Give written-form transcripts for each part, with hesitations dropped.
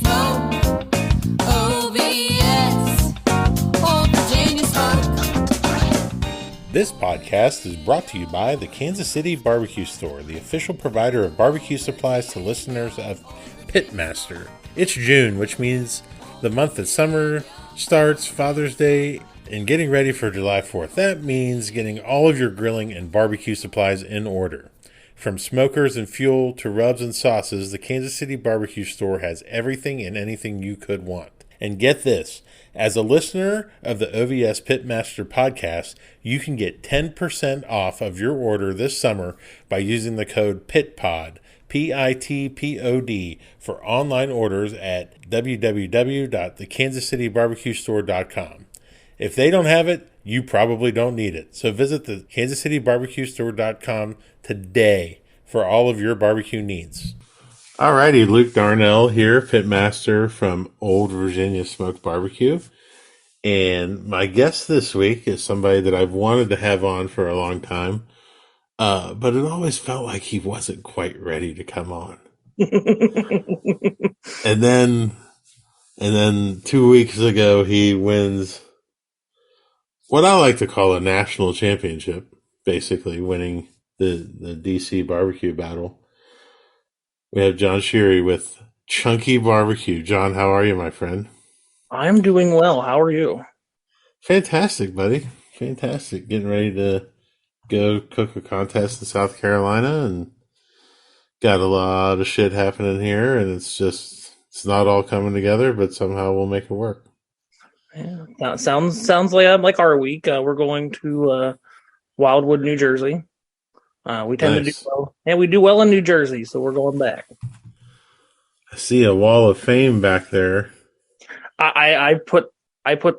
Smoke. OVS. Old Virginia Smoke. This podcast is brought to you by the Kansas City BBQ Store, the official provider of barbecue supplies to listeners of Pitmaster. It's June, which means the month that summer starts, Father's Day, and getting ready for July 4th. That means getting all of your grilling and barbecue supplies in order. From smokers and fuel to rubs and sauces, the Kansas City BBQ Store has everything and anything you could want. And get this, as a listener of the OVS Pitmaster podcast, you can get 10% off of your order this summer by using the code PITPOD, PITPOD, for online orders at www.thekansascitybarbecuestore.com. If they don't have it, you probably don't need it. So visit the kansascitybarbecuestore.com today for all of your barbecue needs. Alrighty, Luke Darnell here, Pitmaster from Old Virginia Smoked Barbecue. And my guest this week is somebody that I've wanted to have on for a long time, but it always felt like he wasn't quite ready to come on. And then 2 weeks ago, he wins what I like to call a national championship, basically winning the DC barbecue battle. We have John Shirey with Chunky BBQ. John, how are you, my friend? I'm doing well. How are you? Fantastic, buddy. Fantastic. Getting ready to go cook a contest in South Carolina, and got a lot of shit happening here, and it's not all coming together, but somehow we'll make it work. Yeah, that sounds like our week. We're going to Wildwood, New Jersey. We tend to do well, and we do well in New Jersey, so we're going back. I see a wall of fame back there. I put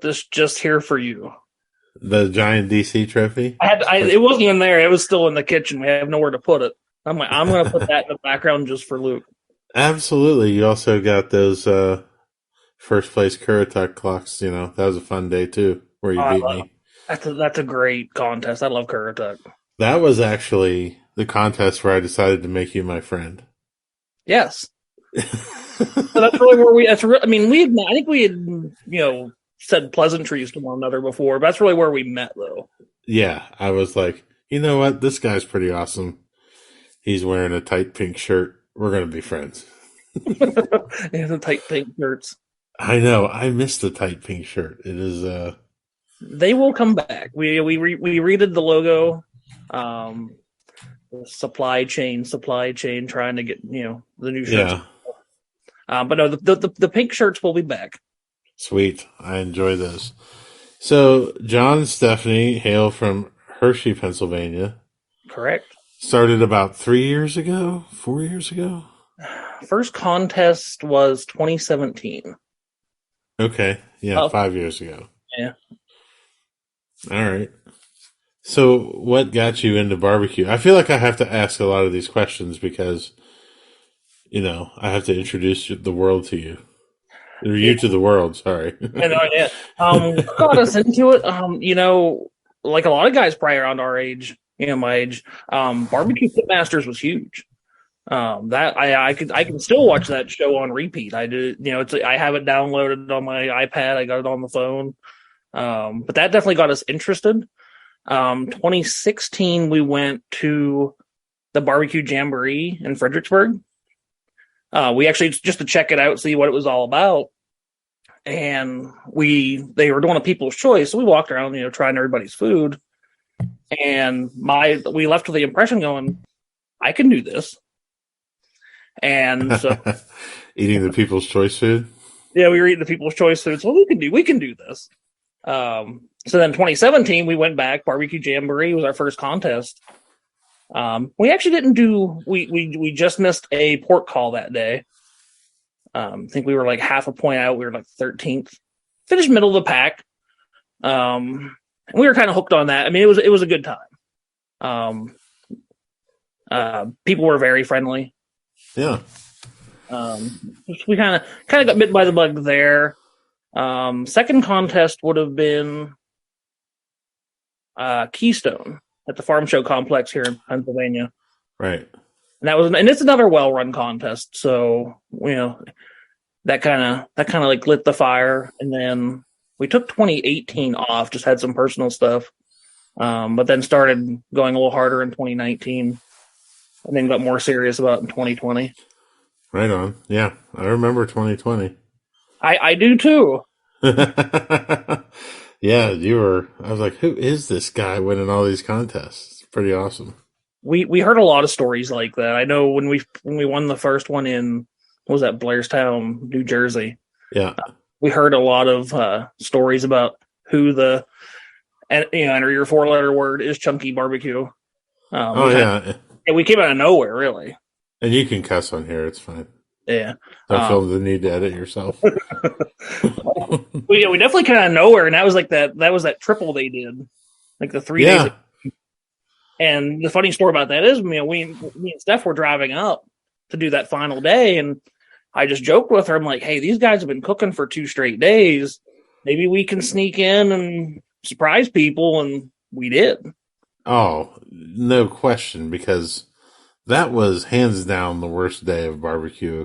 this just here for you. The giant DC trophy? It wasn't even there. It was still in the kitchen. We have nowhere to put it. I'm going to put that in the background just for Luke. Absolutely. You also got those first place Currituck clocks. That was a fun day too, where you beat me. That's a great contest. I love Currituck. That was actually the contest where I decided to make you my friend. Yes. So that's really where I think we had said pleasantries to one another before, but that's really where we met, though. Yeah, I was like, you know what? This guy's pretty awesome. He's wearing a tight pink shirt. We're going to be friends. Yeah, the tight pink shirts. I know. I miss the tight pink shirt. It is. They will come back. We redid the logo. The supply chain, trying to get the new shirts. Yeah. But no, the pink shirts will be back. Sweet. I enjoy those. So, John and Stephanie hail from Hershey, Pennsylvania. Correct. Started about 4 years ago? First contest was 2017. Okay. Yeah, 5 years ago. Yeah. All right. So, what got you into barbecue? I feel like I have to ask a lot of these questions because, I have to introduce the world to you. Or you to the world, sorry. Yeah. What got us into it? Like a lot of guys probably around our age, my age, Barbecue Pitmasters was huge. That I can still watch that show on repeat. I do, I have it downloaded on my iPad. I got it on the phone. But that definitely got us interested. 2016, we went to the Barbecue Jamboree in Fredericksburg. We actually just to check it out, see what it was all about. And they were doing a People's Choice, so we walked around, trying everybody's food. And we left with the impression going, I can do this. And so eating the People's Choice food. Yeah, we were eating the People's Choice food, so we can do this. So then 2017, we went back. Barbecue Jamboree was our first contest. We actually didn't we just missed a port call that day. I think we were like half a point out. We were like 13th. Finished middle of the pack. And we were kind of hooked on that. I mean, it was a good time. People were very friendly. Yeah. We kind of got bitten by the bug there. Second contest would have been Keystone at the Farm Show Complex here in Pennsylvania. Right. And it's another well-run contest. So, that kind of like lit the fire. And then we took 2018 off, just had some personal stuff, but then started going a little harder in 2019, and then got more serious about it in 2020. Right on. Yeah, I remember 2020. I do too. Yeah, you were. I was like, who is this guy winning all these contests? It's pretty awesome. We heard a lot of stories like that. I know when we won the first one in, what was that, Blairstown, New Jersey. Yeah. We heard a lot of stories about who the enter your 4-letter word is Chunky BBQ. Yeah. We came out of nowhere, really. And you can cuss on here. It's fine. Yeah. Don't feel the need to edit yourself. we definitely came out of nowhere, and that was like that triple they did, like the 3 days. And the funny story about that is, me and Steph were driving up to do that final day, and I just joked with her. I'm like, hey, these guys have been cooking for 2 straight days. Maybe we can sneak in and surprise people, and we did. Oh, no question, because that was hands down the worst day of barbecue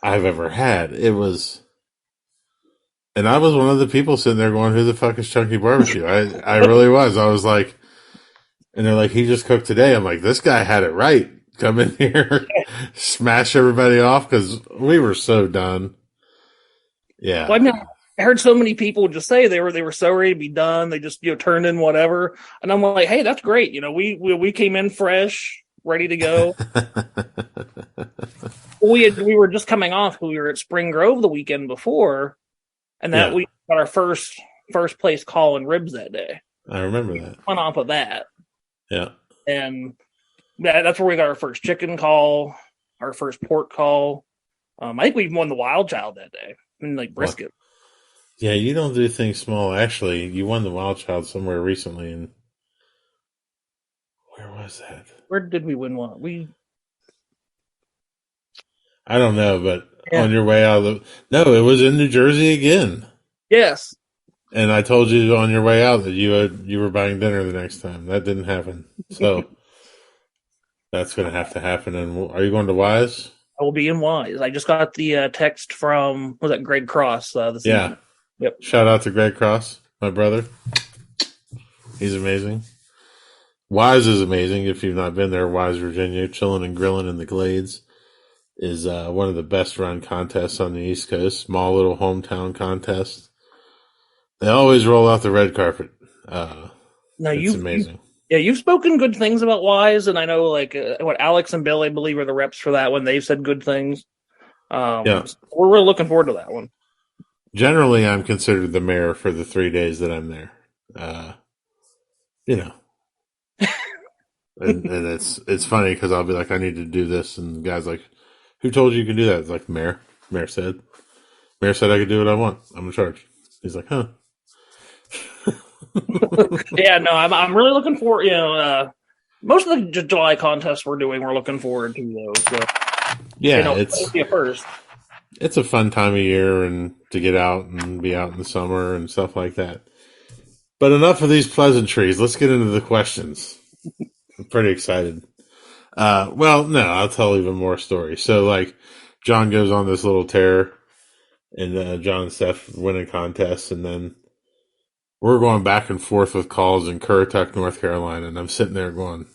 I've ever had. It was, and I was one of the people sitting there going, who the fuck is Chunky BBQ? I really was. I was like, and they're like, he just cooked today. I'm like, this guy had it right. Come in here, smash everybody off, because we were so done. Yeah. Well, I heard so many people just say they were so ready to be done. They just turned in whatever, and I'm like, hey, that's great. We came in fresh, ready to go. we were just coming off. We were at Spring Grove the weekend before, and we got our first place call in ribs that day. I remember that. Went off of that. Yeah. And that's where we got our first chicken call, our first pork call. I think we won the Wild Child that day. I mean, like brisket. Yeah, you don't do things small. Actually, you won the Wild Child somewhere recently, and where was that? Where did we win one? I don't know, but on your way out no, it was in New Jersey again. Yes. And I told you on your way out that you were buying dinner the next time. That didn't happen. So that's going to have to happen. And are you going to Wise? I will be in Wise. I just got the text from, was that Greg Cross? This evening. Yep. Shout out to Greg Cross, my brother. He's amazing. Wise is amazing. If you've not been there, Wise, Virginia, chilling and grilling in the Glades is one of the best run contests on the East Coast. Small little hometown contest. They always roll out the red carpet. It's amazing. You've spoken good things about Wise, and I know what Alex and Bill, I believe, are the reps for that one. They've said good things. So we're really looking forward to that one. Generally, I'm considered the mayor for the 3 days that I'm there. and it's funny because I'll be like, I need to do this, and the guy's like, who told you can do that? It's like, mayor. Mayor said I could do what I want. I'm in charge. He's like, huh. Yeah, no, I'm really looking forward. Most of the July contests we're looking forward to those. So, it's be a first. It's a fun time of year and to get out and be out in the summer and stuff like that. But enough of these pleasantries. Let's get into the questions. I'm pretty excited. I'll tell even more stories. So, John goes on this little tear, and John and Steph win a contest, and then we're going back and forth with calls in Currituck, North Carolina, and I'm sitting there going,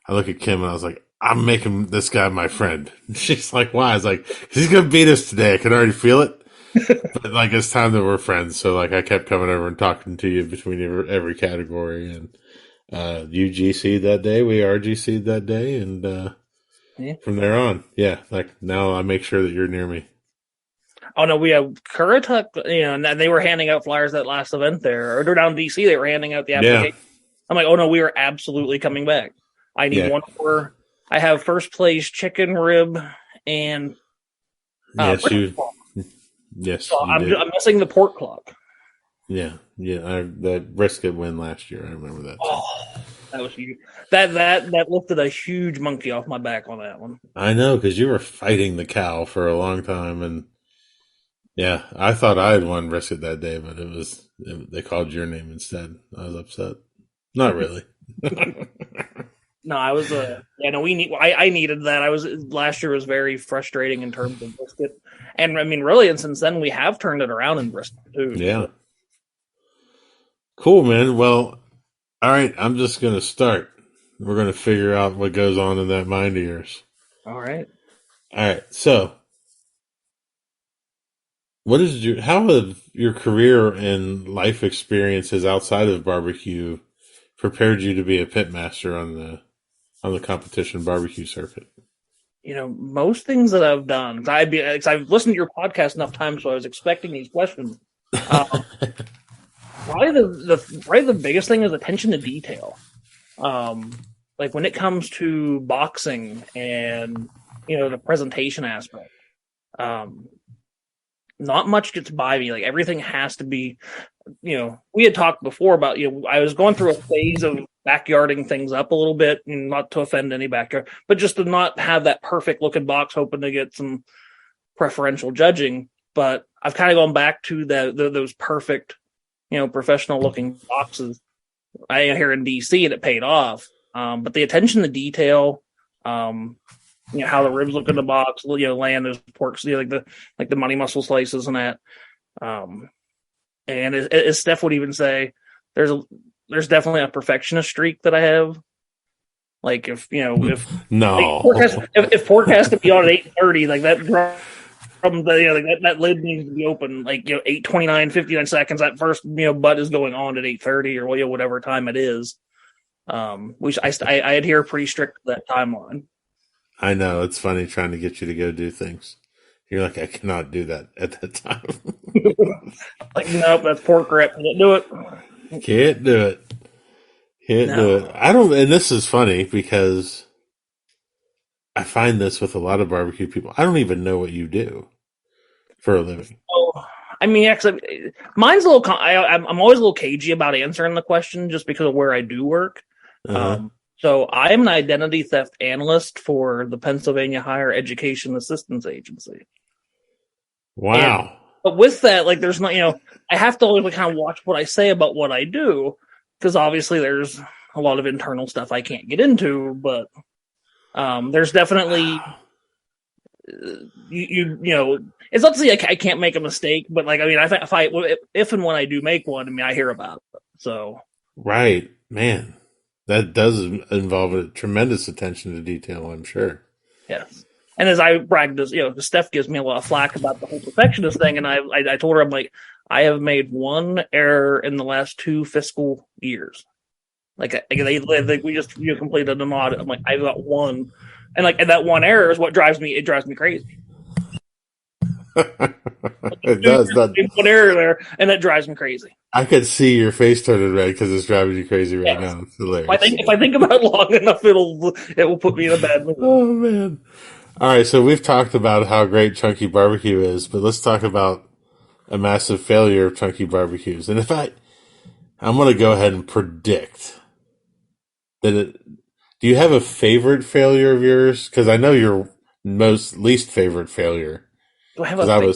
I look at Kim and I was like, I'm making this guy my friend. And she's like, why? I was like, he's going to beat us today. I can already feel it. But it's time that we're friends. So I kept coming over and talking to you between every category. And you GC'd that day. We RGC'd that day. And from there on, now I make sure that you're near me. Oh, no, we have Currituck, and they were handing out flyers at last event there. Or down in D.C., they were handing out the application. Yeah. I'm like, oh, no, we are absolutely coming back. I need one more. I have first place chicken rib and Yes, so I'm missing the pork clock. Yeah. That brisket win last year. I remember that. Oh, that was huge. That lifted a huge monkey off my back on that one. I know, because you were fighting the cow for a long time, and I thought I had won brisket that day, but they called your name instead. I was upset. Not really. No, I was yeah, no, I needed that. Last year was very frustrating in terms of brisket, and I mean, really, and since then we have turned it around in brisket too. Yeah. Cool, man. Well, all right. I'm just gonna start. We're gonna figure out what goes on in that mind of yours. All right. All right. So, how have your career and life experiences outside of barbecue prepared you to be a pit master on the competition barbecue circuit? Most things that I've done, 'cause I've listened to your podcast enough times, so I was expecting these questions. Probably the biggest thing is attention to detail. Like when it comes to boxing and the presentation aspect, not much gets by me. Like everything has to be. We had talked before about I was going through a phase of backyarding things up a little bit, and not to offend any backyard, but just to not have that perfect looking box, hoping to get some preferential judging. But I've kind of gone back to those perfect, professional looking boxes here in DC, and it paid off. But the attention to detail, how the ribs look in the box, laying those porks, like the money muscle slices and that. And as Steph would even say, there's definitely a perfectionist streak that I have. Like if if pork has to be on at 8:30, like that from that lid needs to be open, 8:29, 59 seconds. That first butt is going on at 8:30 or whatever time it is. Which I adhere pretty strict to that timeline. I know, it's funny trying to get you to go do things. You're like, I cannot do that at that time. Nope, that's pork rip. Can't do it. Can't do it. Do it. And this is funny because I find this with a lot of barbecue people. I don't even know what you do for a living. Oh, I mean, mine's a little. I'm always a little cagey about answering the question just because of where I do work. Uh-huh. So I'm an identity theft analyst for the Pennsylvania Higher Education Assistance Agency. Wow. But with that, there's not, I have to always kind of watch what I say about what I do, because obviously there's a lot of internal stuff I can't get into, but there's definitely, it's not to say I can't make a mistake, but if and when I do make one, I hear about it. So. Right, man. That does involve a tremendous attention to detail, I'm sure. Yes. And as I practice, Steph gives me a lot of flack about the whole perfectionist thing, and I told her, I'm like, I have made one error in the last 2 fiscal years. We just completed an audit. I'm like, I've got one, and that one error is what drives me. It drives me crazy. It does. One error there, and it drives me crazy. I could see your face turning red because it's driving you crazy right now. It's hilarious. If I think about it long enough, it will put me in a bad mood. Oh man. All right, so we've talked about how great Chunky Barbecue is, but let's talk about a massive failure of Chunky Barbecues. And I'm going to go ahead and predict that do you have a favorite failure of yours? Because I know your least favorite failure. Do I have a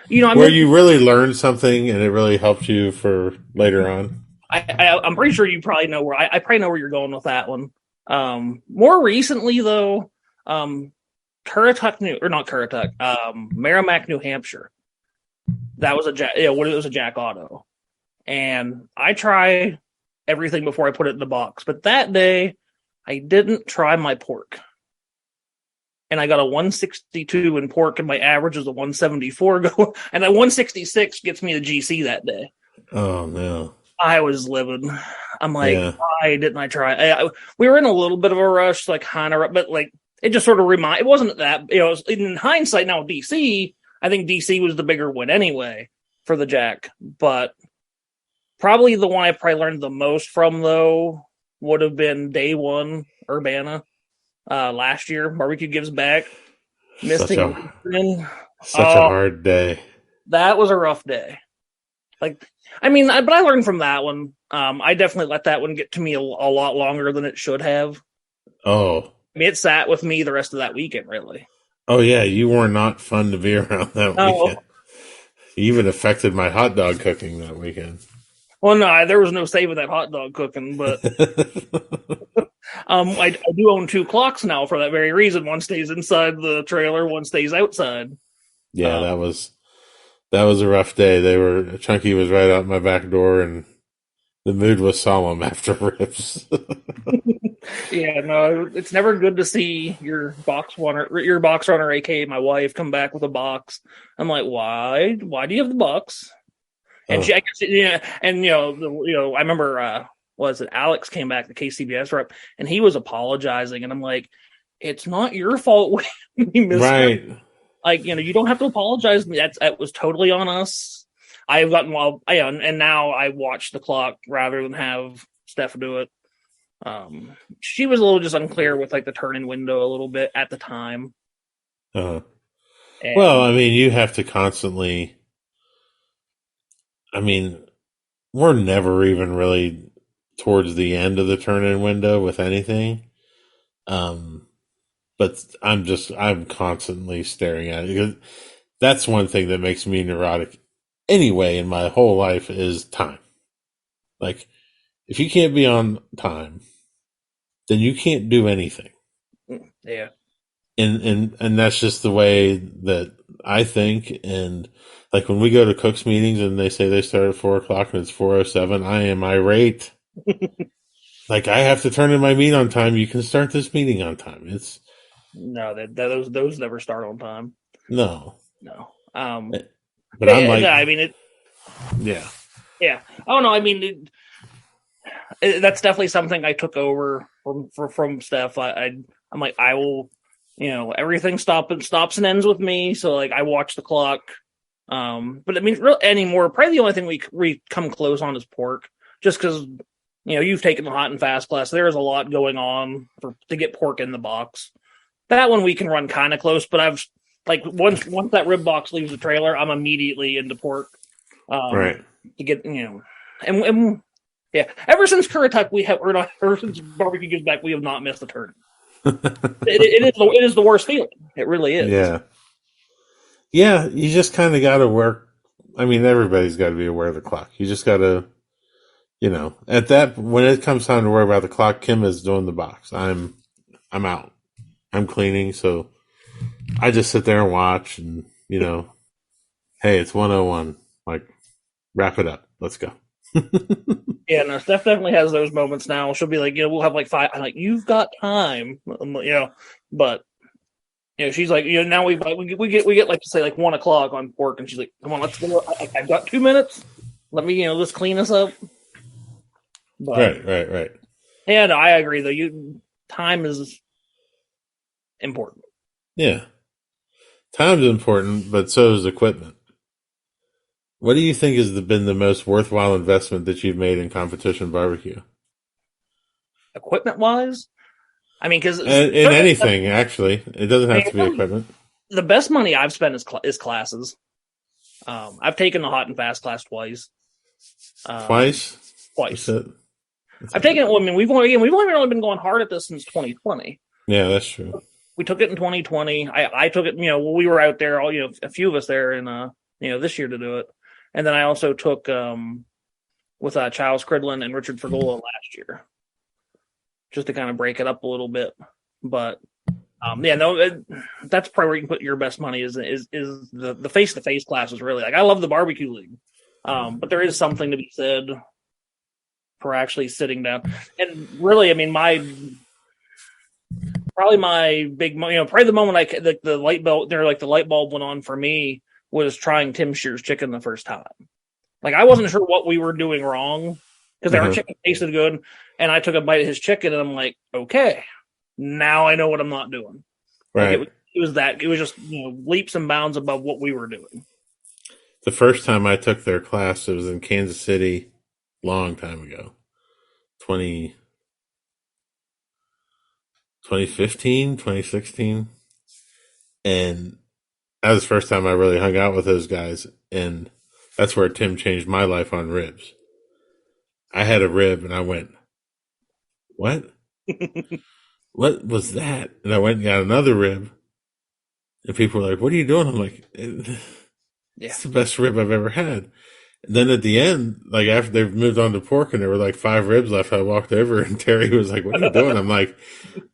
where you really learned something and it really helped you for later on? I'm pretty sure you probably know where I probably know where you're going with that one. More recently though, Merrimack, New Hampshire. That was it was a Jack Auto, and I try everything before I put it in the box. But that day, I didn't try my pork, and I got a 162 in pork, and my average is a 174 go, and a 166 gets me the GC that day. Oh no! I was livid. I'm like, why didn't I try? We were in a little bit of a rush, but it just sort of it wasn't that, in hindsight now with DC, I think DC was the bigger win anyway for the Jack, but probably the one I probably learned the most from though would have been day one, Urbana, last year, Barbecue Gives Back. Such a hard day. That was a rough day. But I learned from that one. I definitely let that one get to me a lot longer than it should have. Oh. It sat with me the rest of that weekend, really. Oh, yeah. You were not fun to be around that weekend. You even affected my hot dog cooking that weekend. Well, no, there was no saving that hot dog cooking, but I do own 2 clocks now for that very reason. One stays inside the trailer, one stays outside. Yeah, that was a rough day. Chunky was right out my back door, and the mood was solemn after ribs. Yeah, no, it's never good to see your box runner, aka my wife, come back with a box. I'm like, why? Why do you have the box? And I guess, and I remember, was it Alex came back, the KCBS rep, and he was apologizing, and I'm like, it's not your fault we missed right. it. Like, you don't have to apologize. That was totally on us. I've gotten and now I watch the clock rather than have Steph do it. She was a little just unclear with like the turn-in window a little bit at the time. Well, I mean, you have to constantly. I mean, we're never even really towards the end of the turn-in window with anything. But I'm constantly staring at it because that's one thing that makes me neurotic anyway in my whole life is time. Like, if you can't be on time, then you can't do anything. Yeah. And that's just the way that I think. And like when we go to Cook's meetings and they say they start at 4:00 and it's 4:07, I am irate. Like, I have to turn in my meat on time. You can start this meeting on time. No, those never start on time. No. But I'm like, I mean it. Yeah. Yeah. Oh no, I mean that's definitely something I took over from Steph. I'm like, I will, everything stops and ends with me. So like I watch the clock. But I mean, anymore, probably the only thing we come close on is pork, just because you've taken the hot and fast class. There's a lot going on to get pork in the box. That one we can run kind of close, but I've like once that rib box leaves the trailer, I'm immediately into pork. Right. To get and yeah. Ever since Currituck, ever since barbecue goes back, we have not missed a turn. It is the worst feeling. It really is. Yeah. Yeah, you just kind of got to work. I mean, everybody's got to be aware of the clock. You just got to, when it comes time to worry about the clock, Kim is doing the box. I'm out. I'm cleaning, so I just sit there and watch, and hey, it's 1:01. Like, wrap it up. Let's go. Yeah, no, Steph definitely has those moments now. She'll be like, we'll have like 5. I'm like, you've got time, but she's like, now we get like to say like 1:00 on pork, and she's like, come on, let's go. I've got 2 minutes. Let me, let's clean this up. But, right. Yeah, no, I agree though. Time is important. Yeah, time's important, but so is equipment. What do you think has been the most worthwhile investment that you've made in competition barbecue? Equipment wise, I mean, because in anything, actually, it doesn't have to be equipment. The best money I've spent is classes. I've taken the hot and fast class twice. Twice. I've taken it. I mean, we've only really been going hard at this since 2020. Yeah, that's true. We took it in 2020. I took it. We were out there. A few of us there in this year to do it. And then I also took with Charles Cridlin and Richard Fergola last year, just to kind of break it up a little bit. But that's probably where you can put your best money is the face-to-face classes. Really, like I love the barbecue league, but there is something to be said for actually sitting down. And really, I mean, probably the moment the light bulb the light bulb went on for me was trying Tim Shear's chicken the first time. Like, I wasn't sure what we were doing wrong because our chicken tasted good, and I took a bite of his chicken, and I'm like, okay, now I know what I'm not doing. Right. Like it was just leaps and bounds above what we were doing. The first time I took their class, it was in Kansas City, long time ago, 2015, 2016, and that was the first time I really hung out with those guys, and that's where Tim changed my life on ribs. I had a rib, and I went, what? What was that? And I went and got another rib, and people were like, what are you doing? I'm like, it's the best rib I've ever had. Then at the end, like after they've moved on to pork and there were like 5 ribs left, I walked over and Terry was like, "What are you doing?" I'm like,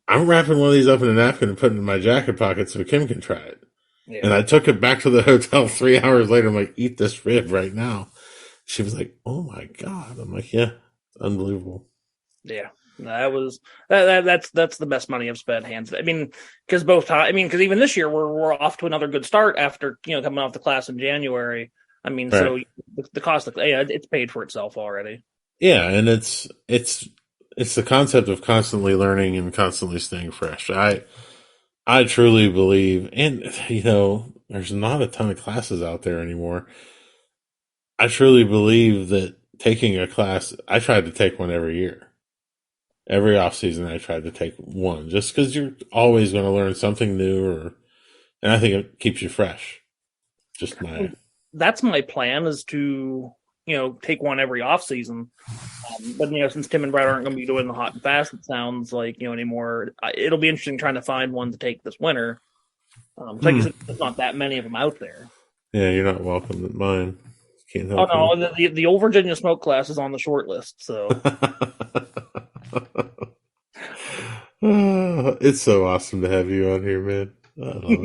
"I'm wrapping one of these up in a napkin and putting it in my jacket pocket so Kim can try it." Yeah. And I took it back to the hotel 3 hours later. I'm like, "Eat this rib right now." She was like, "Oh my God." I'm like, "Yeah, unbelievable." Yeah. That's the best money I've spent, hands. I mean, because even this year we're off to another good start after coming off the class in January. I mean, Right. so the cost of it's paid for itself already. Yeah, and it's the concept of constantly learning and constantly staying fresh. I truly believe, and there's not a ton of classes out there anymore. I truly believe that taking a class, I tried to take one every year. Every off season, I tried to take one, just because you're always going to learn something new, and I think it keeps you fresh. That's my plan, is to take one every off season. But since Tim and Brad aren't going to be doing the hot and fast, it sounds like anymore. It'll be interesting trying to find one to take this winter. Like I said, there's not that many of them out there. Yeah, you're not welcome at mine. Can't Oh help no, the Old Virginia Smoke class is on the short list. So it's so awesome to have you on here, man. I love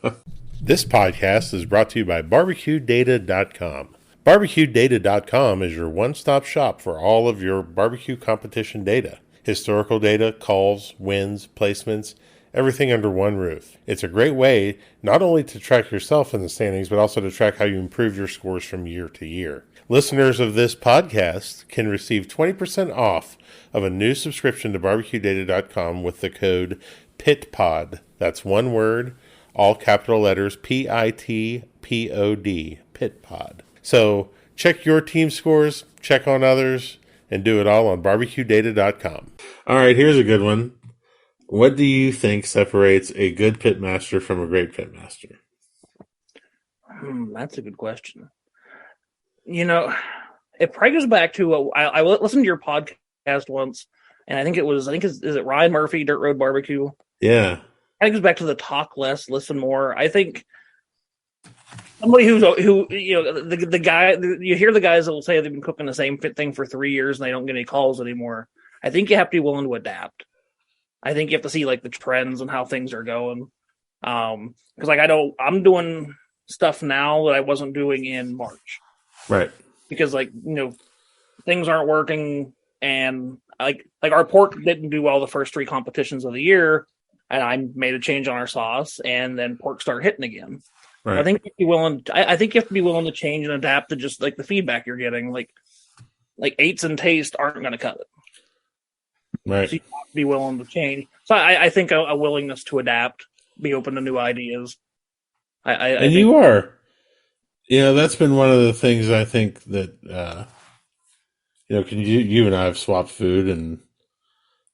it. This podcast is brought to you by BarbecueData.com. BarbecueData.com is your one-stop shop for all of your barbecue competition data. Historical data, calls, wins, placements, everything under one roof. It's a great way not only to track yourself in the standings, but also to track how you improve your scores from year to year. Listeners of this podcast can receive 20% off of a new subscription to BarbecueData.com with the code PITPOD. That's one word, all capital letters, PITPOD, PITPOD. So check your team scores, check on others, and do it all on BarbecueData.com. All right, here's a good one. What do you think separates a good pitmaster from a great pitmaster? That's a good question. It probably goes back to I listened to your podcast once, and I think is it Ryan Murphy, Dirt Road Barbecue? Yeah. I think it goes back to the talk less, listen more. I think somebody who the guy, you hear the guys that will say they've been cooking the same thing for 3 years and they don't get any calls anymore. I think you have to be willing to adapt. I think you have to see like the trends and how things are going. Because I'm doing stuff now that I wasn't doing in March. Right. Because things aren't working, and like our pork didn't do well the first 3 competitions of the year, and I made a change on our sauce, and then pork started hitting again. Right. I think I think you have to be willing to change and adapt to just like the feedback you're getting. Like 8s and taste aren't going to cut it. Right. So you have to be willing to change. So I think a willingness to adapt, be open to new ideas. I think you are. That's been one of the things I think that, you and I have swapped food and,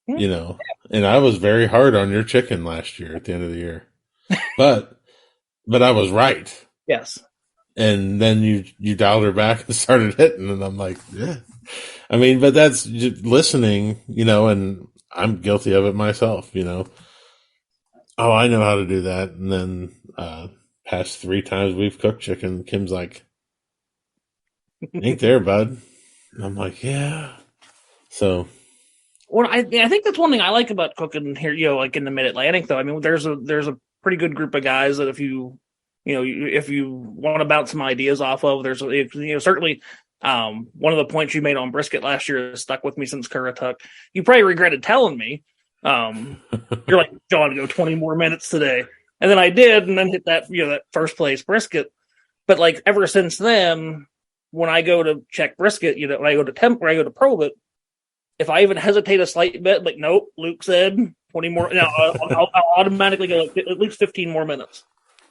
and I was very hard on your chicken last year at the end of the year, but I was right. Yes. And then you dialed her back and started hitting, and I'm like, yeah. I mean, but that's just listening, and I'm guilty of it myself, Oh, I know how to do that. And then, past 3 times we've cooked chicken, Kim's like, ain't there, bud? And I'm like, yeah. So, well, I think that's one thing I like about cooking here, like in the Mid-Atlantic, though. I mean, there's a pretty good group of guys that if you want to bounce some ideas off of, there's certainly one of the points you made on brisket last year has stuck with me since Currituck. You probably regretted telling me. You're like, John, go 20 more minutes today. And then I did, and then hit that, that first place brisket. But like ever since then, when I go to check brisket, when I go to temp, or I go to probe it, if I even hesitate a slight bit, like, nope, Luke said 20 more, I'll automatically go at least 15 more minutes.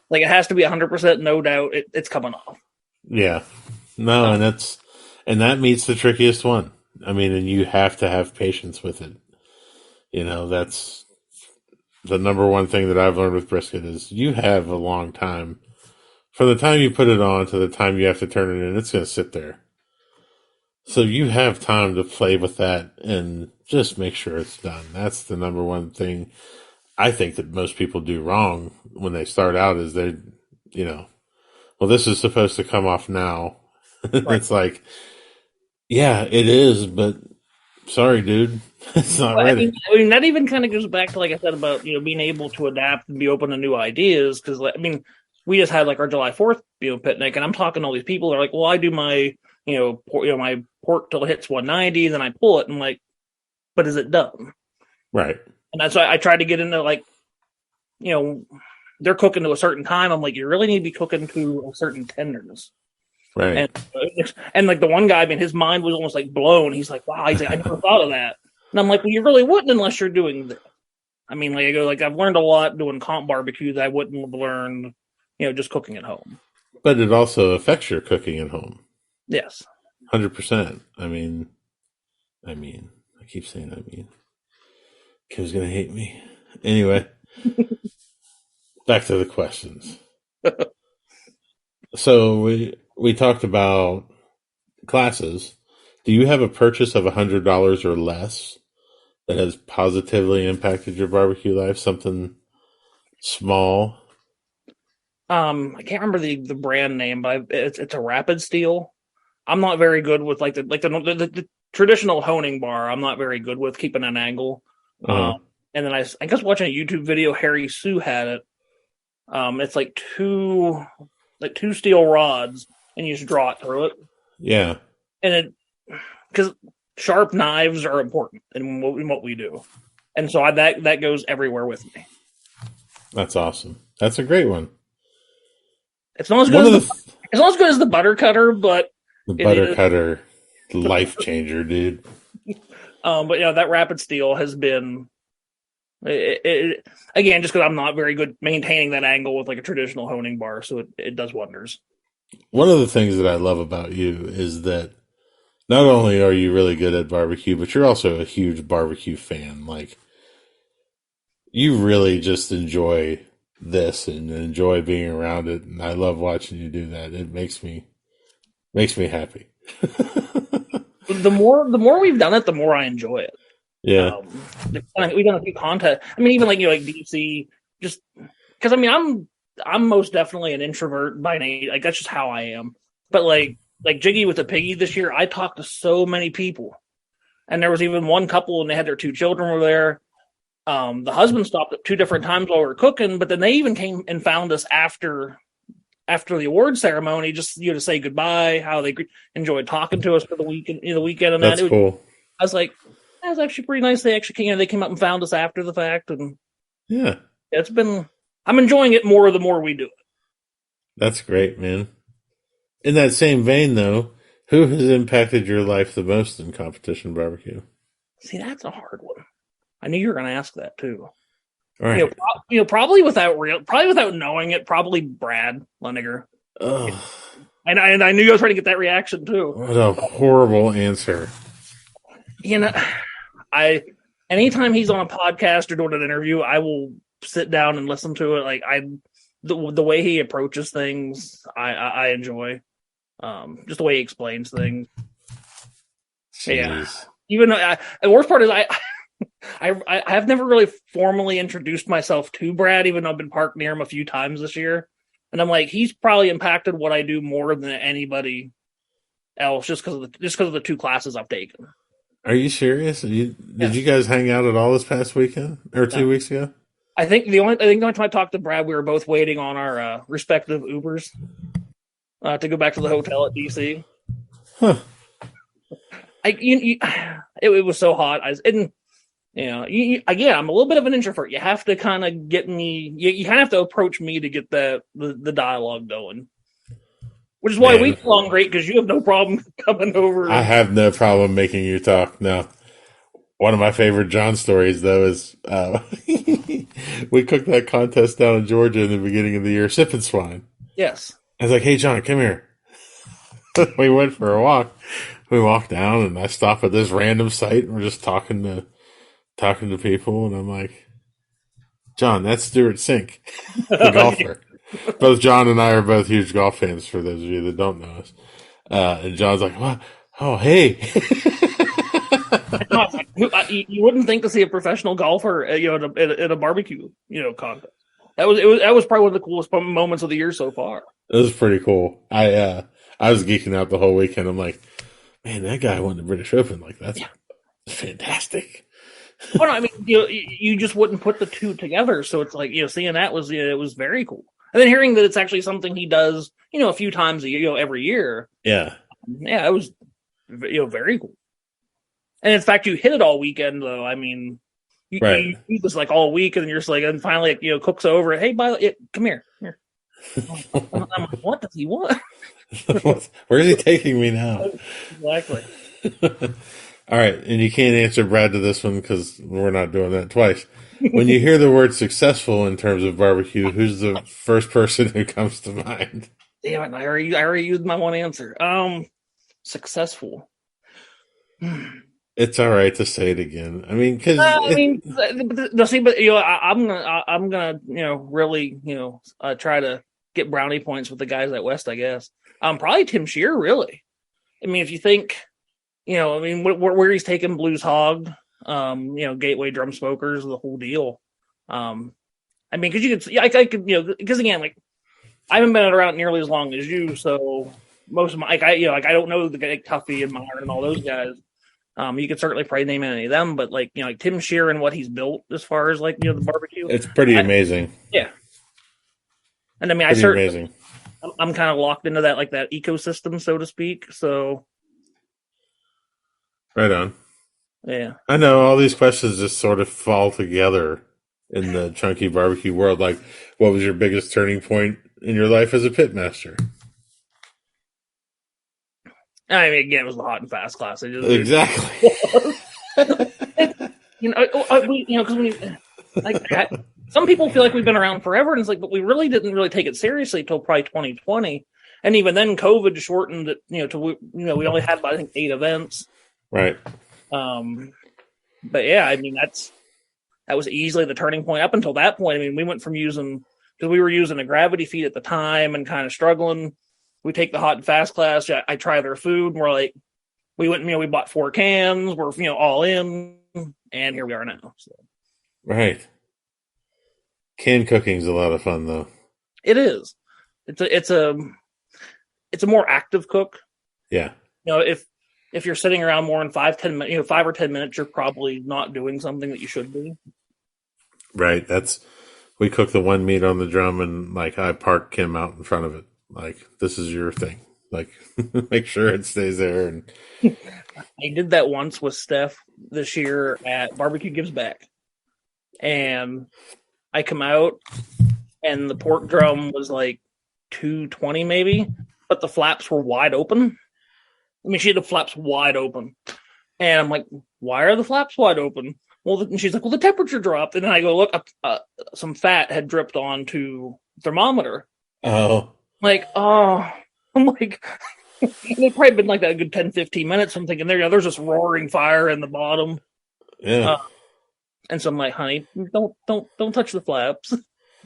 Like it has to be 100%, no doubt. It's coming off. Yeah, no, and that meets the trickiest one. I mean, and you have to have patience with it. That's the number one thing that I've learned with brisket is you have a long time. From the time you put it on to the time you have to turn it in, it's going to sit there. So you have time to play with that and just make sure it's done. That's the number one thing I think that most people do wrong when they start out is they, well, this is supposed to come off now. Right. It's like, yeah, it is, but sorry, dude, it's not Well, ready. I mean, that even kind of goes back to, like I said, about, being able to adapt and be open to new ideas. Because, I mean, we just had like our July 4th, picnic, and I'm talking to all these people. They're like, well, I do my, my pork till it hits 190, then I pull it. And I'm like, but is it done? Right. And that's why I tried to get into, like, they're cooking to a certain time. I'm like, you really need to be cooking to a certain tenderness. Right. And like the one guy, I mean, his mind was almost like blown. He's like, wow, I never thought of that. And I'm like, well, you really wouldn't unless you're doing this. I mean, like I go, like I've learned a lot doing comp barbecue that I wouldn't have learned, just cooking at home. But it also affects your cooking at home. Yes. 100%. I keep saying Kim's going to hate me. Anyway, back to the questions. So we talked about classes. Do you have a purchase of $100 or less that has positively impacted your barbecue life? Something small? I can't remember the brand name, but it's a Rapid Steel. I'm not very good with like the traditional honing bar. I'm not very good with keeping an angle. Uh-huh. And then I guess watching a YouTube video, Harry Sue had it. It's like two steel rods, and you just draw it through it. Yeah. And because sharp knives are important in what we do, and so that goes everywhere with me. That's awesome. That's a great one. It's not as good it's not as good as the butter cutter, but the butter cutter, life changer, dude. But that Rapid Steel has been again, just because I'm not very good maintaining that angle with like a traditional honing bar, so it does wonders. One of the things that I love about you is that not only are you really good at barbecue, but you're also a huge barbecue fan. Like, you really just enjoy this and enjoy being around it, and I love watching you do that. It makes me happy. The more we've done it, the more I enjoy it. Yeah. We've done a few contests. I mean, even like like DC, just because I mean I'm most definitely an introvert by nature. Like that's just how I am. But like Jiggy with the piggy this year, I talked to so many people, and there was even one couple and they had their 2 children were there. The husband stopped at 2 different times while we were cooking, but then they even came and found us after the award ceremony, just to say goodbye, how they enjoyed talking to us for the weekend, and that's cool. I was like, that was actually pretty nice. They actually came, they came up and found us after the fact, and yeah, I'm enjoying it more the more we do it. That's great, man. In that same vein, though, who has impacted your life the most in competition barbecue? See, that's a hard one. I knew you were going to ask that too. All right. Probably without knowing it, probably Brad Leniger. Oh, And I knew I was trying to get that reaction too. what a horrible answer. Anytime he's on a podcast or doing an interview, I will sit down and listen to it. Like the way he approaches things, I enjoy. Just the way he explains things. Jeez. Yeah. Even the worst part is I have never really formally introduced myself to Brad, even though I've been parked near him a few times this year. And I'm like, he's probably impacted what I do more than anybody else, just because of the 2 classes I've taken. Are you serious? Did you guys hang out at all this past weekend or 2 weeks ago? I think the only time I talked to Brad, we were both waiting on our respective Ubers to go back to the hotel at DC. Huh. It was so hot. Again, I'm a little bit of an introvert. You have to kind of get me. You kind of have to approach me to get the dialogue going. Which is why we get along great, because you have no problem coming over. I have no problem making you talk. No. One of my favorite John stories, though, is we cooked that contest down in Georgia in the beginning of the year, Sipping Swine. Yes. I was like, hey, John, come here. We went for a walk. We walked down, and I stopped at this random site, and we're just talking to people, and I'm like, John, that's Stuart Sink, the golfer. Both John and I are both huge golf fans, for those of you that don't know us. And John's like, what? Oh, hey. You wouldn't think to see a professional golfer, at a barbecue, contest. That was probably one of the coolest moments of the year so far. It was pretty cool. I was geeking out the whole weekend. I'm like, man, that guy won the British Open. Like, that's fantastic. Well, no, I mean, you just wouldn't put the two together. So it's like, seeing that was, it was very cool. And then hearing that it's actually something he does, a few times a year, every year. Yeah. Yeah, it was, very cool. And in fact, you hit it all weekend, though. I mean, you was like all week, and you're just like, and finally, Cook's over. Hey, come here. I'm like, what does he want? Where is he taking me now? Exactly. All right, and you can't answer Brad to this one because we're not doing that twice. When you hear the word successful in terms of barbecue, who's the first person who comes to mind? Damn it! I already used my one answer. Successful. It's all right to say it again. I mean, because I'm gonna really try to get brownie points with the guys at West. I guess probably Tim Shear. Really, I mean, if you think, where he's taken Blues Hog, Gateway Drum Smokers, the whole deal. I mean, because you could, I could, because again, like I haven't been around nearly as long as you, so most of my, I don't know the guy Tuffy and Myron and all those guys. You could certainly probably name any of them, but like Tim Shear and what he's built as far as like the barbecue, it's pretty amazing. Yeah, and I mean, I'm kind of locked into that that ecosystem, so to speak. So, right on. Yeah, I know all these questions just sort of fall together in the Chunky barbecue world. Like, what was your biggest turning point in your life as a pitmaster? I mean, again, it was the hot and fast class. Exactly. Because some people feel like we've been around forever, and it's like, but we really didn't really take it seriously until probably 2020, and even then, COVID shortened it. To we only had about, I think, 8 events. Right. But yeah, I mean, that was easily the turning point. Up until that point, I mean, we went from because we were using a gravity feed at the time and kind of struggling. We take the hot and fast class. I try their food. And we're like, we went, we bought 4 cans. We're, all in, and here we are now. So. Right. Can cooking's a lot of fun, though. It is. It's a more active cook. Yeah. If you're sitting around more than 5 or 10 minutes, you're probably not doing something that you should be. Right. We cook the one meat on the drum, and like I park Kim out in front of it. Like, this is your thing. Like, make sure it stays there. And I did that once with Steph this year at Barbecue Gives Back. And I come out, and the pork drum was like 220 maybe, but the flaps were wide open. I mean, she had the flaps wide open. And I'm like, why are the flaps wide open? Well, and she's like, well, the temperature dropped. And then I go, look, some fat had dripped onto the thermometer. Oh. I'm like, it's probably been like that a good 10, 15 minutes. I'm thinking there's this roaring fire in the bottom. Yeah. And so I'm like, honey, don't touch the flaps.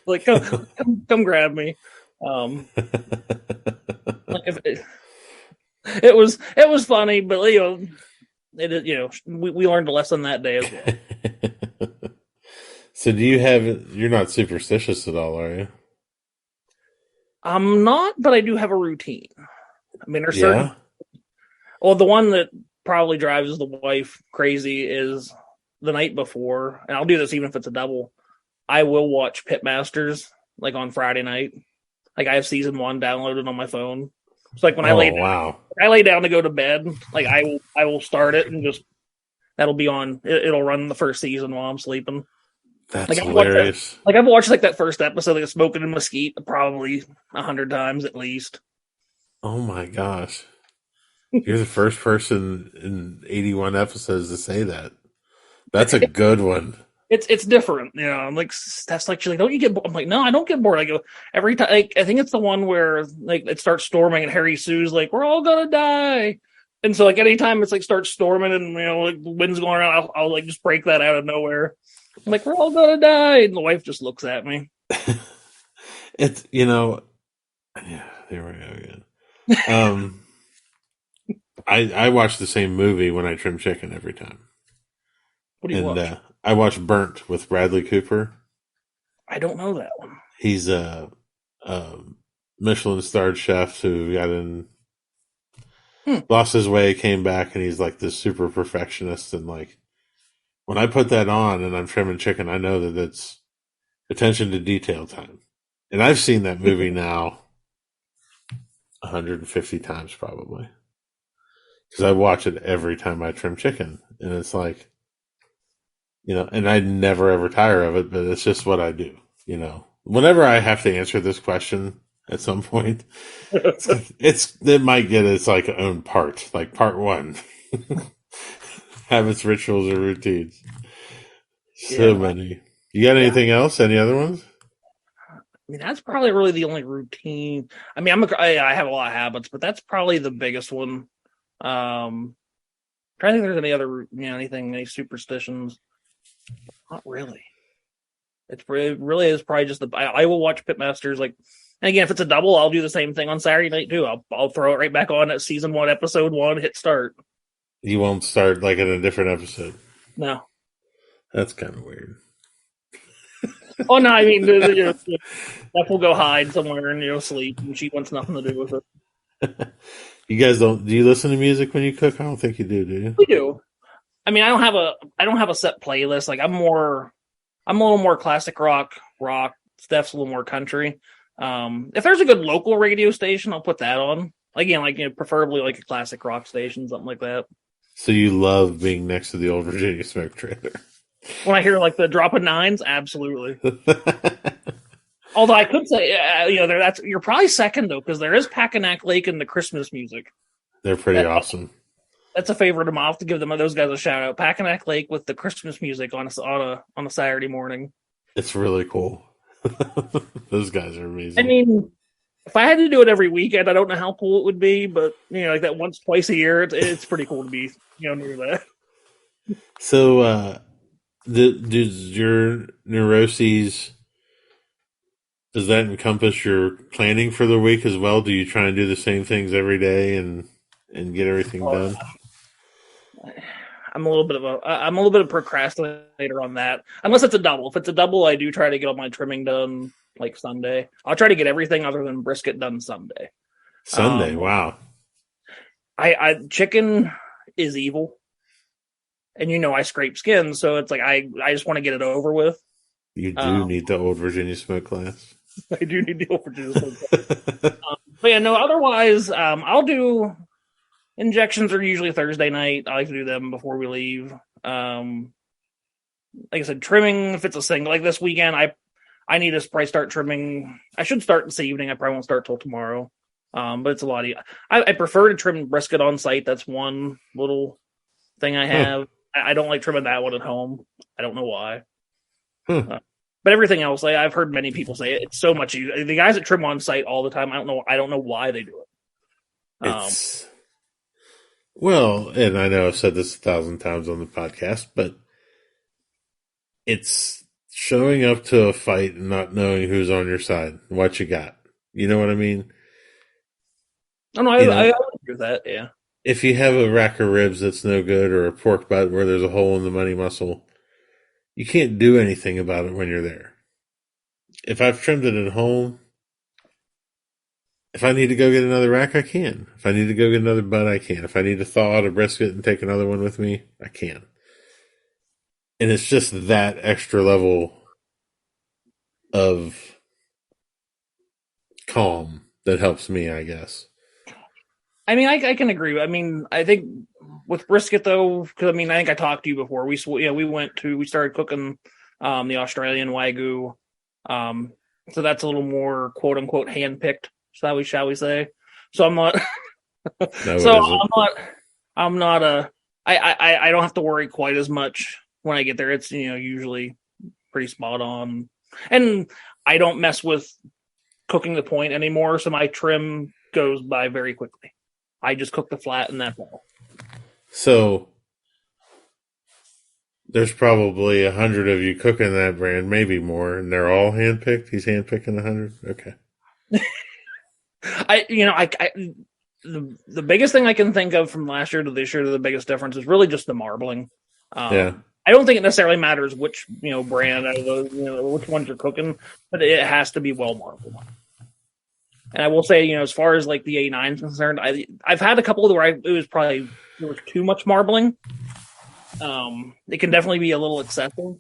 Like, come grab me. It was funny, but we learned a lesson that day as well. So you're not superstitious at all, are you? I'm not, but I do have a routine. I mean, there's certain. Well, the one that probably drives the wife crazy is the night before, and I'll do this even if it's a double. I will watch Pitmasters like on Friday night. Like I have season 1 downloaded on my phone. It's like when I lay down to go to bed, like I will start it and just that'll be on. It'll run the first season while I'm sleeping. That's hilarious. I've watched like that first episode of Smoking and Mesquite probably 100 times at least. Oh my gosh. You're the first person in 81 episodes to say that. That's a good one. It's different, I'm like, that's like, she's like, don't you get bored? I'm like, no, I don't get bored. I go every time. I think it's the one where like it starts storming and Harry Sue's like, we're all gonna die. And so like anytime it's like starts storming and like the wind's going around, I'll like just break that out of nowhere. I'm like, we're all gonna die, and the wife just looks at me. It's yeah, there we go again. I watch the same movie when I trim chicken every time. What do you watch? I watch Burnt with Bradley Cooper. I don't know that one. He's a Michelin starred chef who got in, lost his way, came back, and he's like this super perfectionist. And like when I put that on and I'm trimming chicken, I know that it's attention to detail time. And I've seen that movie now 150 times probably, because I watch it every time I trim chicken, and it's like, and I never ever tire of it, but it's just what I do. Whenever I have to answer this question at some point, it might get its like own part, like part one, habits, rituals, or routines. So many. You got anything else? Any other ones? I mean, that's probably really the only routine. I mean, I have a lot of habits, but that's probably the biggest one. Trying to think if there's any other, any superstitions. Not really. It really is probably just I will watch Pitmasters, like, and again, if it's a double, I'll do the same thing on Saturday night too. I'll throw it right back on at season 1, episode 1, hit start. You won't start like in a different episode. No. That's kind of weird. Oh no, I mean, Beth will go hide somewhere and sleep, and she wants nothing to do with it. You guys do you listen to music when you cook? I don't think you do you? We do. I mean, I don't have a set playlist. Like I'm a little more classic rock. Steph's a little more country. If there's a good local radio station, I'll put that on. Again, preferably like a classic rock station, something like that. So you love being next to the old Virginia smoke trailer. When I hear like the drop of nines, absolutely. Although I could say, you're probably second though, because there is Packanack Lake and the Christmas music. They're pretty awesome. That's a favorite of mine. I'll have to give those guys a shout out. Packanack Lake with the Christmas music on a Saturday morning. It's really cool. Those guys are amazing. I mean, if I had to do it every weekend, I don't know how cool it would be, but like that once, twice a year, it's pretty cool to be near that. So, does your neuroses, does that encompass your planning for the week as well? Do you try and do the same things every day and get everything done? I'm a little bit of a procrastinator on that. Unless it's a double. If it's a double, I do try to get all my trimming done like Sunday. I'll try to get everything other than brisket done Sunday. Wow. I chicken is evil. And I scrape skin, so it's like I just want to get it over with. You do need the old Virginia smoke class. I do need the old Virginia smoke class. But yeah, no, otherwise, I'll do injections are usually Thursday night. I like to do them before we leave. Like I said, trimming, if it's a single, like this weekend, I need to probably start trimming. I should start this evening. I probably won't start till tomorrow. But it's a lot easier. I prefer to trim brisket on site. That's one little thing I have. I don't like trimming that one at home. I don't know why. But everything else, I've heard many people say it's so much easier. The guys that trim on site all the time, I don't know why they do it. Well, and I know I've said this 1,000 times on the podcast, but it's showing up to a fight and not knowing who's on your side, what you got. You know what I mean? I agree with that, yeah. If you have a rack of ribs that's no good, or a pork butt where there's a hole in the money muscle, you can't do anything about it when you're there. If I've trimmed it at home, if I need to go get another rack, I can. If I need to go get another butt, I can. If I need to thaw out a brisket and take another one with me, I can. And it's just that extra level of calm that helps me, I guess. I mean, I can agree. I mean, I think with brisket though, because I think I talked to you before. We started cooking the Australian Wagyu, so that's a little more quote unquote hand picked, shall we say? So I'm not. I'm not. I don't have to worry quite as much when I get there. It's usually pretty spot on, and I don't mess with cooking the point anymore. So my trim goes by very quickly. I just cook the flat and that's all. So there's probably 100 of you cooking that brand, maybe more, and they're all handpicked. He's handpicking 100. Okay. The biggest thing I can think of from last year to this year, the biggest difference is really just the marbling. Yeah. I don't think it necessarily matters which brand out of those, which ones you're cooking, but it has to be well marbled. And I will say, as far as like the A9 is concerned, I've had a couple where there was too much marbling. It can definitely be a little excessive.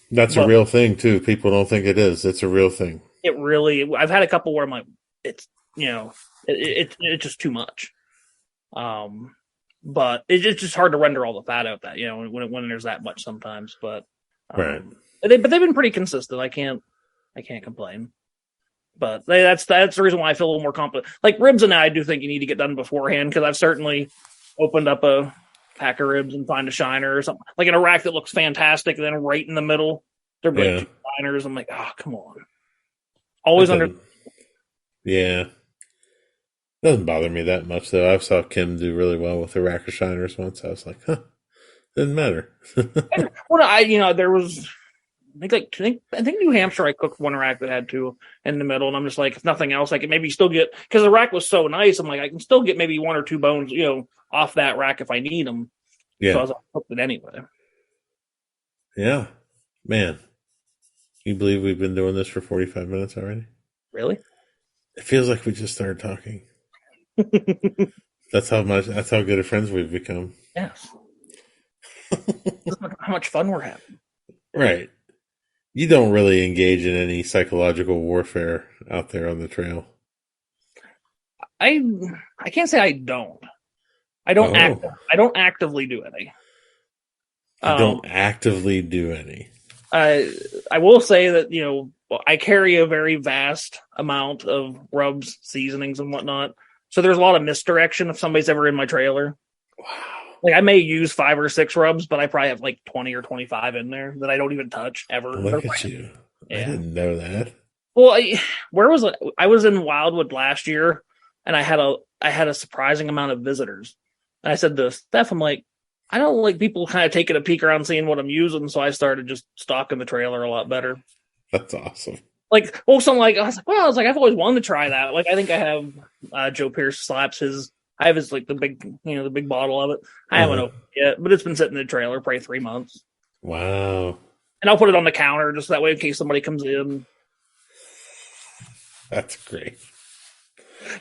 That's a real thing too. People don't think it is. It's a real thing. I've had a couple where I'm like, it's it's just too much. But it's just hard to render all the fat out that when there's that much sometimes. But right. They've been pretty consistent. I can't complain. But that's the reason why I feel a little more confident. Like ribs, and I do think you need to get done beforehand, because I've certainly opened up a pack of ribs and find a shiner or something like in a rack that looks fantastic, and then right in the middle there'll be like 2 shiners. I'm like, oh, come on. Always under. Yeah. Doesn't bother me that much though. I saw Kim do really well with a rack of shiners once. I was like, doesn't matter. Well, there was. I think New Hampshire, I cooked one rack that had 2 in the middle, and I'm just like, if nothing else, I can maybe still get, because the rack was so nice, I'm like, I can still get maybe 1 or 2 bones, off that rack if I need them. Yeah. So I was like, cooked it anyway. Yeah. Man. You believe we've been doing this for 45 minutes already? Really? It feels like we just started talking. That's how good of friends we've become. Yes. How much fun we're having. Right. You don't really engage in any psychological warfare out there on the trail. I can't say I don't. I don't actively do any. I don't actively do any. I will say that I carry a very vast amount of rubs, seasonings, and whatnot. So there's a lot of misdirection if somebody's ever in my trailer. Wow. Like I may use 5 or 6 rubs, but I probably have like 20 or 25 in there that I don't even touch ever. Look at you. Yeah. I didn't know that. Well, where was it? I was in Wildwood last year, and I had a surprising amount of visitors. And I said to Steph, I'm like, I don't like people kind of taking a peek around, seeing what I'm using. So I started just stocking the trailer a lot better. That's awesome. Like, also, I was like, I've always wanted to try that. Like, I think I have Joe Pierce slaps his. I have his the big bottle of it. I haven't opened it yet, but it's been sitting in the trailer probably 3 months. Wow. And I'll put it on the counter just that way in case somebody comes in. That's great.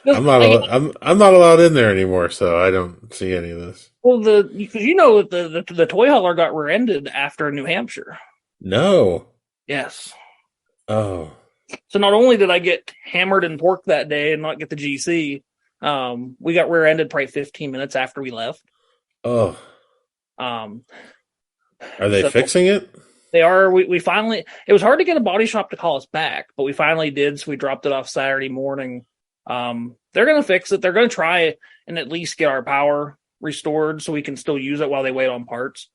I'm not allowed in there anymore, so I don't see any of this. Well, the toy hauler got rear-ended after New Hampshire. No. Yes. Oh. So not only did I get hammered and pork that day and not get the GC, we got rear-ended probably 15 minutes after we left. Oh. Are they fixing it? They are. We finally. It was hard to get a body shop to call us back, but we finally did. So we dropped it off Saturday morning. They're going to fix it. They're going to try and at least get our power restored so we can still use it while they wait on parts.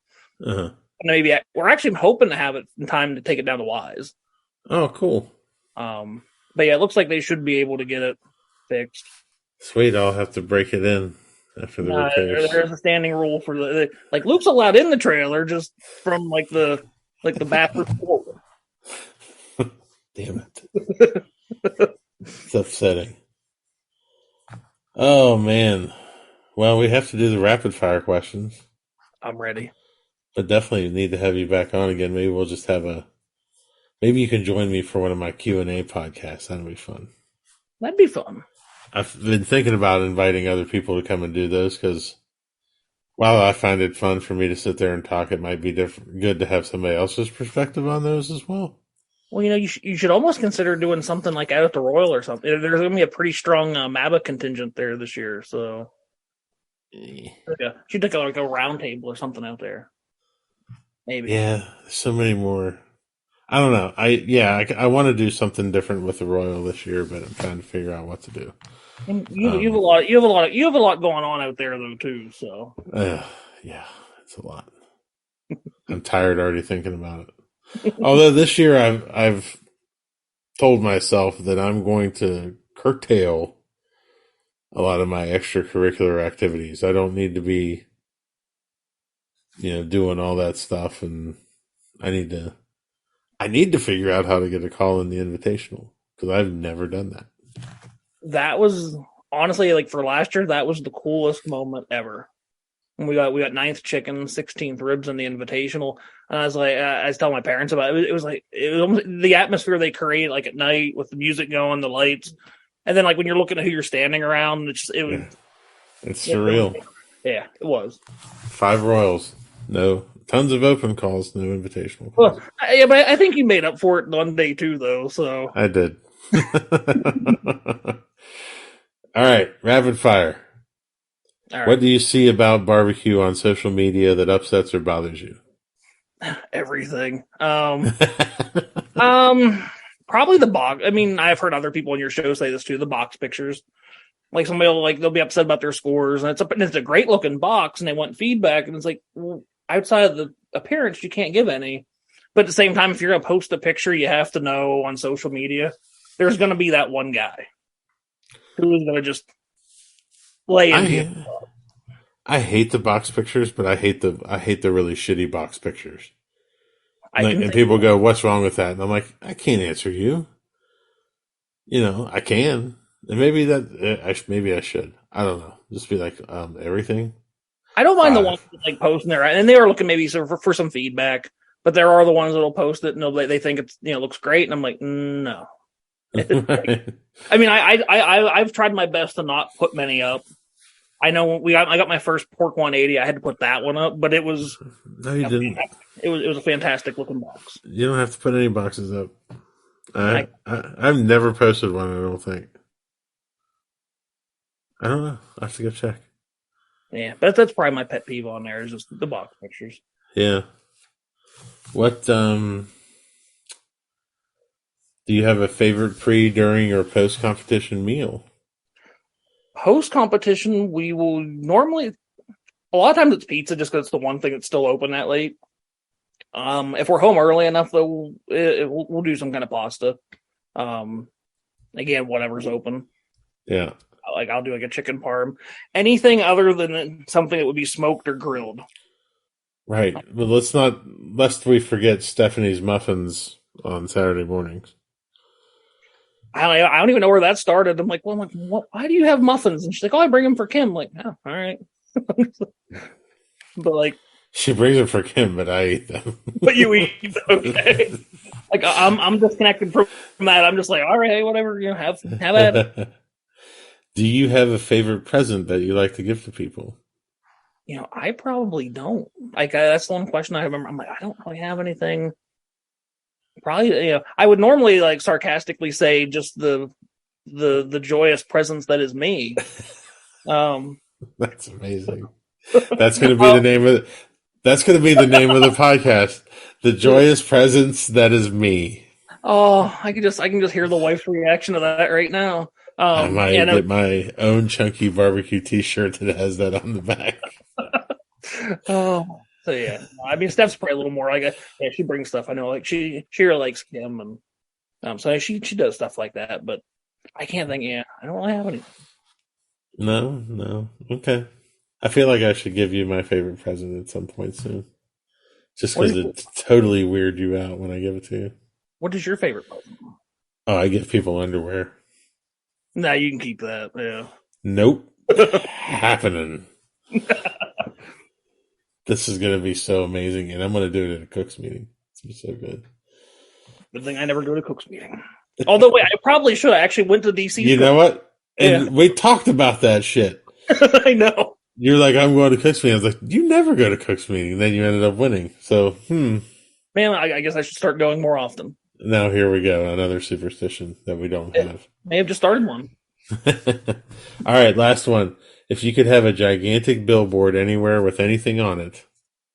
Uh-huh. Maybe we're actually hoping to have it in time to take it down to Wise. Oh, cool. But yeah, it looks like they should be able to get it fixed. Sweet. I'll have to break it in after the repairs. There's a standing rule for Luke's allowed in the trailer just from the bathroom forward. Damn it. It's upsetting. Oh, man. Well, we have to do the rapid fire questions. I'm ready. But definitely need to have you back on again. Maybe we'll just have maybe you can join me for one of my Q&A podcasts. That'd be fun. That'd be fun. I've been thinking about inviting other people to come and do those because while I find it fun for me to sit there and talk, it might be good to have somebody else's perspective on those as well. Well, you should almost consider doing something like out at the Royal or something. There's going to be a pretty strong MABA contingent there this year, so should take a round table or something out there. Maybe. Yeah, so many more. I don't know. I want to do something different with the Royal this year, but I'm trying to figure out what to do. And you have a lot going on out there though too. So yeah, it's a lot. I'm tired already thinking about it. Although this year I've told myself that I'm going to curtail a lot of my extracurricular activities. I don't need to be, doing all that stuff, and I need to figure out how to get a call in the Invitational because I've never done that. That was honestly for last year. That was the coolest moment ever. And we got 9th chicken, 16th ribs in the invitational. And I was like, I was telling my parents about it. It was almost the atmosphere they create, like at night with the music going, the lights, and then like when you're looking at who you're standing around, it's surreal. Yeah, it was 5 Royals, no tons of open calls, no invitational calls. Well, yeah, but I think you made up for it one day too, though. So I did. All right, rapid fire. all right. What do you see about barbecue on social media that upsets or bothers you? Everything. Probably the box. I mean, I've heard other people on your show say this too. The box pictures, like somebody will they'll be upset about their scores, and it's a great looking box, and they want feedback, and it's like, well, outside of the appearance, you can't give any. But at the same time, if you're gonna post a picture, you have to know on social media there's gonna be that one guy who is gonna just lay in. I hate the box pictures, but I hate the really shitty box pictures. And people go, "What's wrong with that?" And I'm like, "I can't answer you. You know, I can, and maybe maybe I should. I don't know. Just be like, everything." I don't mind the ones that, like posting there, and they are looking maybe for some feedback. But there are the ones that'll post it, and they think it's looks great, and I'm like, no. I mean, I've tried my best to not put many up. I know I got my first pork 180. I had to put that one up, but it was no, you didn't. It was a fantastic looking box. You don't have to put any boxes up. I've never posted one. I don't think. I don't know. I have to go check. Yeah, but that's probably my pet peeve on there is just the box pictures. Yeah. What do you have a favorite pre, during, or post competition meal? Post competition, we will normally a lot of times it's pizza just because it's the one thing that's still open that late. If we're home early enough, though, we'll do some kind of pasta. Again, whatever's open. Yeah. Like I'll do like a chicken parm. Anything other than something that would be smoked or grilled. Right. But lest we forget Stephanie's muffins on Saturday mornings. I don't even know where that started. I'm like, what? Why do you have muffins? And she's like, oh, I bring them for Kim. I'm like, oh, all right. But like, she brings them for Kim, but I eat them. But you eat them, okay? Like I'm disconnected from that. I'm just like, all right, whatever. Have at it. Do you have a favorite present that you like to give to people? I probably don't. Like that's the one question I remember. I'm like, I don't really have anything. Probably, I would normally like sarcastically say just the joyous presence that is me. That's amazing. That's going to be the name of That's going to be the name of the podcast. The joyous presence that is me. Oh, I can just hear the wife's reaction to that right now. I might get my own Chunky BBQ T-shirt that has that on the back. Oh, so yeah. I mean, Steph's probably a little more like she brings stuff. I know, like she really likes Kim, and so she does stuff like that. But I can't think. Yeah, I don't really have any. No. Okay. I feel like I should give you my favorite present at some point soon. Just because it totally weird you out when I give it to you. What is your favorite present? Oh, I give people underwear. Nah, you can keep that. Yeah. Nope. Happening. This is going to be so amazing, and I'm going to do it at a Cook's meeting. It's going to be so good. Good thing I never go to Cook's meeting. Although, wait, I probably should. I actually went to DC. You know what? And we talked about that shit. I know. You're like, I'm going to Cook's meeting. I was like, you never go to Cook's meeting. Then you ended up winning. So, Man, I guess I should start going more often. Now here we go. Another superstition that we don't have. May have just started one. All right, last one. If you could have a gigantic billboard anywhere with anything on it,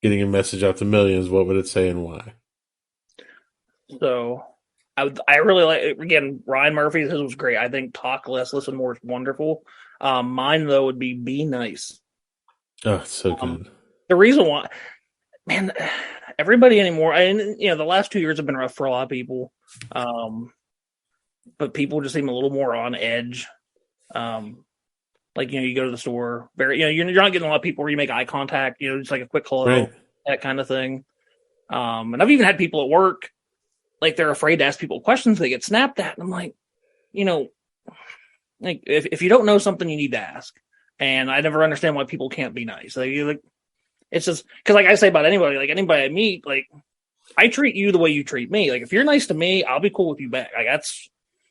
getting a message out to millions, what would it say and why? So, I really like, again, Ryan Murphy's, his was great. I think Talk Less, Listen More is wonderful. Mine, though, would be nice. Oh, it's so good. The reason why, man, everybody anymore, and the last 2 years have been rough for a lot of people. But people just seem a little more on edge. Like, you go to the store, you're not getting a lot of people where you make eye contact, just like a quick hello, right. That kind of thing. And I've even had people at work, like they're afraid to ask people questions, they get snapped at. And I'm like, like if you don't know something, you need to ask. And I never understand why people can't be nice. Like It's just because, like I say about anybody, like anybody I meet, like I treat you the way you treat me. Like if you're nice to me, I'll be cool with you back. Like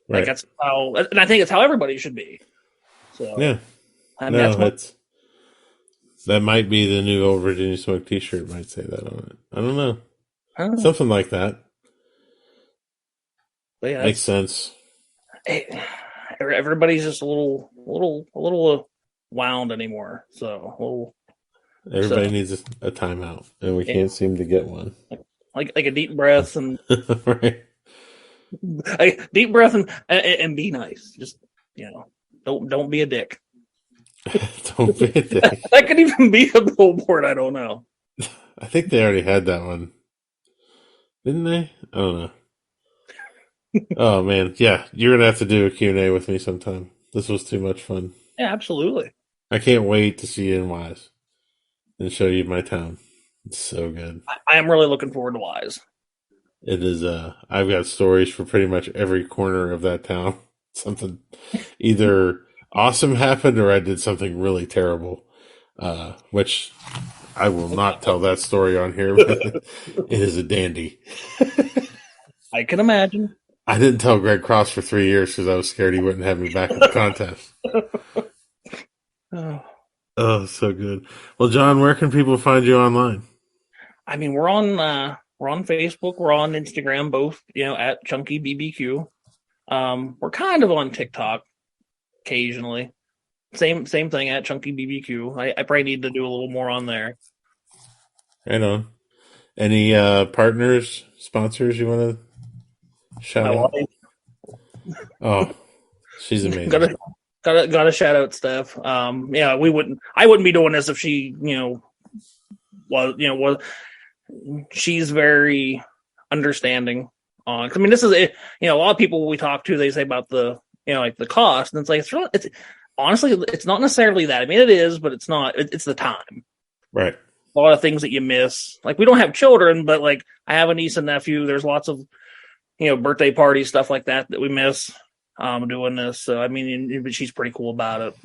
Right. that's how, and I think it's how everybody should be. So Yeah. I mean, That might be the new Old Virginia Smoke T-shirt. Might say that on it. I don't know. I don't know. Something like that. But yeah, Makes sense. everybody's just a little wound anymore. So Everybody needs a timeout, and we can't seem to get one. Like a deep breath and Right. deep breath and be nice. Just don't be a dick. Don't be a dick. That could even be a billboard. I don't know. I think they already had that one, didn't they? I don't know. Oh man, yeah, you're gonna have to do a Q&A with me sometime. This was too much fun. Yeah, absolutely. I can't wait to see you in Wise and show you my town. It's so good. I am really looking forward to Wise. It is. I've got stories for pretty much every corner of that town. Something either awesome happened or I did something really terrible, which I will not tell that story on here. But it is a dandy. I can imagine. I didn't tell Greg Cross for 3 years because I was scared he wouldn't have me back in the contest. Oh, so good. Well, John, where can people find you online? I mean, we're on Facebook, we're on Instagram, both at Chunky BBQ. We're kind of on TikTok occasionally. Same thing at Chunky BBQ. I probably need to do a little more on there. Right on. Any partners, sponsors you want to shout out? Oh, she's amazing. Gotta shout out Steph. I wouldn't be doing this if she, was she's very understanding on. I mean, this is a lot of people we talk to, they say about the like the cost, and it's like it's honestly it's not necessarily that. I mean, it is, but it's not. It's the time. Right. A lot of things that you miss. Like we don't have children, but like I have a niece and nephew. There's lots of birthday parties, stuff like that we miss doing this. So I mean, but she's pretty cool about it.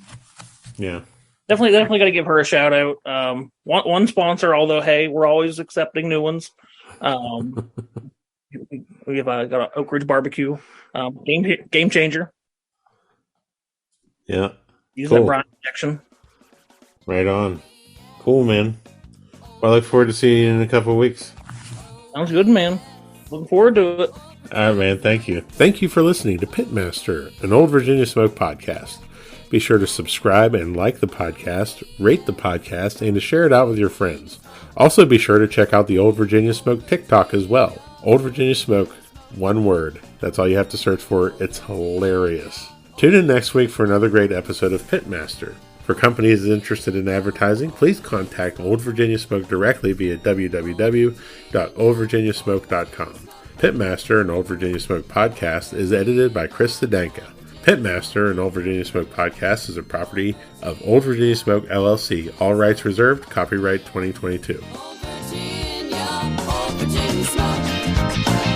Yeah. Definitely got to give her a shout out. One sponsor, although hey, we're always accepting new ones. We have got an Oak Ridge Barbecue, game changer. Yeah, use that brine injection. Right on. Cool, man. Well, I look forward to seeing you in a couple of weeks. Sounds good, man. Looking forward to it. All right, man. Thank you. Thank you for listening to Pitmaster, an Old Virginia Smoke podcast. Be sure to subscribe and like the podcast, rate the podcast, and to share it out with your friends. Also, be sure to check out the Old Virginia Smoke TikTok as well. Old Virginia Smoke, one word. That's all you have to search for. It's hilarious. Tune in next week for another great episode of Pitmaster. For companies interested in advertising, please contact Old Virginia Smoke directly via www.oldvirginiasmoke.com. Pitmaster, an Old Virginia Smoke podcast, is edited by Chris Sedanka. Pitmaster, an Old Virginia Smoke podcast, is a property of Old Virginia Smoke, LLC. All rights reserved. Copyright 2022. Old Virginia smoke.